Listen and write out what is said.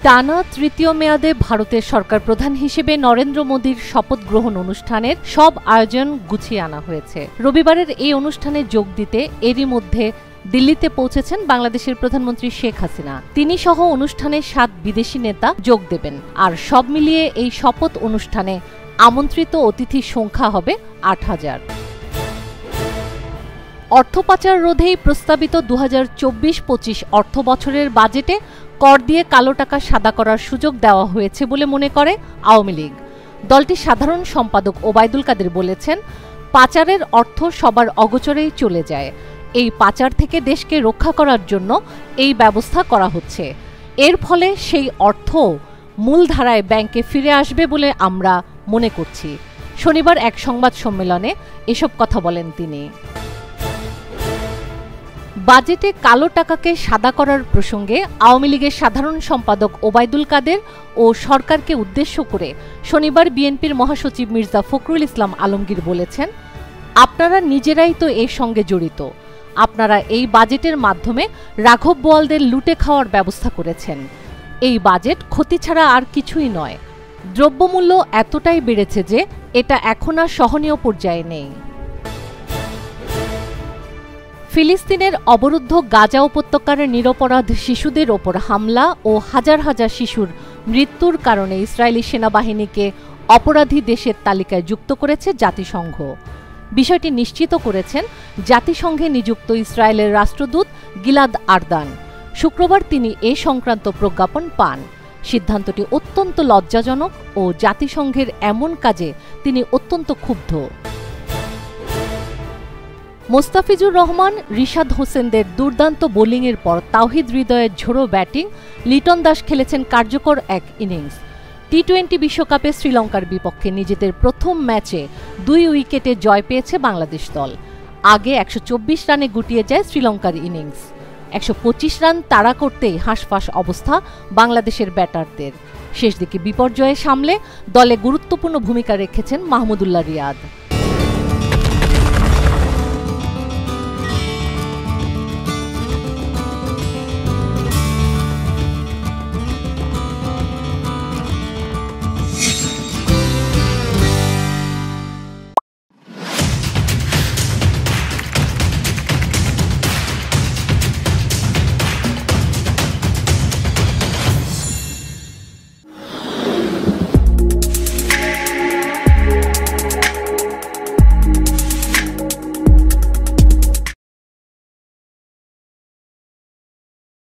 টানা তৃতীয় মেয়াদে ভারতের সরকার প্রধান হিসেবে নরেন্দ্র মোদীর শপথ গ্রহণ অনুষ্ঠানের সব আয়োজন গুছিয়ে আনা হয়েছে। রবিবারের এই অনুষ্ঠানে যোগ দিতে এরই মধ্যে দিল্লিতে পৌঁছেছেন বাংলাদেশের প্রধানমন্ত্রী শেখ হাসিনা। তিনি সহ অনুষ্ঠানে 7 বিদেশি নেতা যোগ দেবেন। আর সব মিলিয়ে এই শপথ অনুষ্ঠানে আমন্ত্রিত অতিথির সংখ্যা হবে 8000। অর্থ পাচার রোধেই প্রস্তাবিত 2024-25 অর্থ বছরের বাজেটে কর দিয়ে কালো টাকা সাদা করার সুযোগ দেওয়া হয়েছে বলে মনে করে আওয়ামী লীগ। দলটির সাধারণ সম্পাদক ওবায়দুল কাদের বলেছেন, পাচারের অর্থ সবার অগোচরেই চলে যায়। এই পাচার থেকে দেশকে রক্ষা করার জন্য এই ব্যবস্থা করা হচ্ছে। এর ফলে সেই অর্থ মূলধারায় ব্যাংকে ফিরে আসবে বলে আমরা মনে করছি। শনিবার এক সংবাদ সম্মেলনে এসব কথা বলেন তিনি। বাজেটে কালো টাকাকে সাদা করার প্রসঙ্গে আওয়ামী লীগের সাধারণ সম্পাদক ওবায়দুল কাদের ও সরকারকে উদ্দেশ্য করে শনিবার বিএনপির মহাসচিব মির্জা ফখরুল ইসলাম আলমগীর বলেছেন, আপনারা নিজেরাই তো এর সঙ্গে জড়িত। আপনারা এই বাজেটের মাধ্যমে রাঘব বোয়ালদের লুটে খাওয়ার ব্যবস্থা করেছেন। এই বাজেট ক্ষতি ছাড়া আর কিছুই নয়। দ্রব্যমূল্য এতটাই বেড়েছে যে এটা এখন আর সহনীয় পর্যায়ে নেই। ফিলিস্তিনের অবরুদ্ধ গাজা উপত্যকার নিরপরাধ শিশুদের ওপর হামলা ও হাজার হাজার শিশুর মৃত্যুর কারণে ইসরায়েলি সেনাবাহিনীকে অপরাধী দেশের তালিকায় যুক্ত করেছে জাতিসংঘ। বিষয়টি নিশ্চিত করেছেন জাতিসংঘে নিযুক্ত ইসরায়েলের রাষ্ট্রদূত গিলাদ আরদান। শুক্রবার তিনি এ সংক্রান্ত প্রজ্ঞাপন পান। সিদ্ধান্তটি অত্যন্ত লজ্জাজনক ও জাতিসংঘের এমন কাজে তিনি অত্যন্ত ক্ষুব্ধ। মোস্তাফিজুর রহমান, রিশাদ হোসেনদের দুর্দান্ত বোলিংয়ের পর তাওহিদ হৃদয়ের ঝোড়ো ব্যাটিং, লিটন দাস খেলেছেন কার্যকর এক ইনিংস। টি-20 বিশ্বকাপে শ্রীলঙ্কার বিপক্ষে নিজেদের প্রথম ম্যাচে 2 উইকেটে জয় পেয়েছে বাংলাদেশ দল। আগে 124 রানে গুটিয়ে যায় শ্রীলঙ্কার ইনিংস। 125 রান তাড়া করতেই হাঁসফাঁস অবস্থা বাংলাদেশের ব্যাটারদের। শেষ দিকে বিপর্যয়ে সামলে দলে গুরুত্বপূর্ণ ভূমিকা রেখেছেন মাহমুদুল্লাহ রিয়াদ।